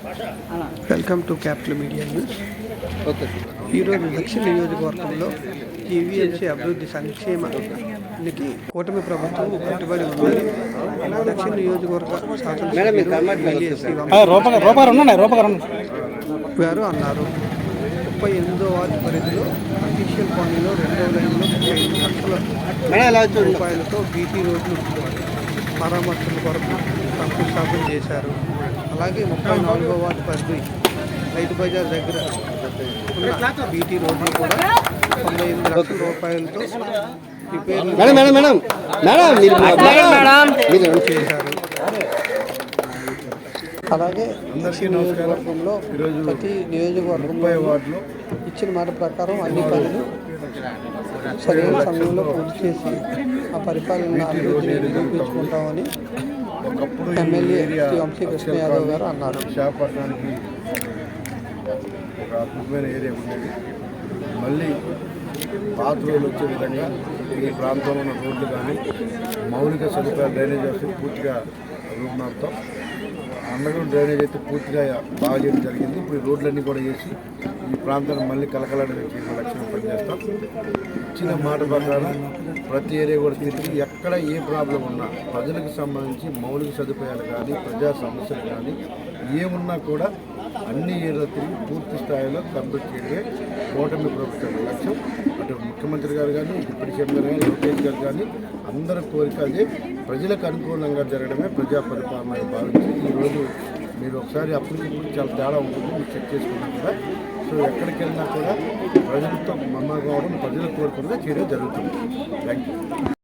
Welcome to capital media news. ఈరోజు దక్షిణ నియోజకవర్గంలో జీవీఎంసీ అభివృద్ధి సంక్షేమానికి కూటమి ప్రభుత్వం కట్టుబడి ఉందని దక్షిణ నియోజకవర్గ గారు అన్నారు. 38వ వార్డు పరిధిలో అఫీషియల్ కాలనీలో 2వ లైన్లో 35 లక్షల రూపాయలతో బీటీ రోడ్లు మరమ్మతుల కొరకు శంకుస్థాపన చేశారు. అలాగే 34వ వార్డు పరిధి రైతు బజార్ దగ్గర ఉన్న బీటీ రోడ్లు కూడా 98 లక్షల రూపాయలతో రిపేర్ చేశారు. అలాగే నియోజకవర్గంలో ప్రతి నియోజకవర్గంలో వార్డులో ఇచ్చిన మాట ప్రకారం అన్ని పనులు సరైన సమయంలో పూర్తి చేసి ఆ పరిపాలన అభివృద్ధిని నిరూపించుకుంటామని ఎమ్మెల్యే శ్రీ వంశీ కృష్ణ యాదవ్ గారు అన్నారు. విశాఖపట్నానికి ఒక అద్భుతమైన ఏరియా ఉండేది. మళ్ళీ పాత రోజులు వచ్చే విధంగా ఈ ప్రాంతంలో ఉన్న రోడ్లు కానీ మౌలిక సదుపాయాలు డ్రైనేజ్ వ్యవస్థ పూర్తిగా రూపుమాపుతాం. అండర్గ్రౌండ్ డ్రైనేజ్ అయితే పూర్తిగా బాగా చేయడం జరిగింది. ఇప్పుడు ఈ రోడ్లన్నీ కూడా వేసి ఈ ప్రాంతాన్ని మళ్ళీ కలకలాడే లక్ష్యంగా పనిచేస్తాం. ఇచ్చిన మాట ప్రకారం ప్రతి ఏరియా కూడా తిరిగి ఎక్కడ ఏ ప్రాబ్లం ఉన్నా ప్రజలకు సంబంధించి మౌలిక సదుపాయాలు కానీ ప్రజా సమస్యలు కానీ ఏమున్నా కూడా అన్ని ఏరియాలో తిరిగి పూర్తి స్థాయిలో కంప్లీట్ చేయడమే కూటమి ప్రభుత్వం లక్ష్యం. అటు ముఖ్యమంత్రి గారు కానీ డిప్యూటీ సీఎం గారు కానీ లోకేష్ గారు కానీ అందరి కోరిక అదే ప్రజలకు అనుకూలంగా జరగడమే ప్రజా పరిపాలన భావించి ఈరోజు మీరు ఒకసారి అప్పటికి చాలా తేడా ఉంటుంది. మీరు చెక్ చేసుకున్నా కూడా సో ఎక్కడికి వెళ్ళినా కూడా ప్రజలతో మమ్మల్ని కావడం ప్రజల కోరికగా చేయడం జరుగుతుంది. Thank you.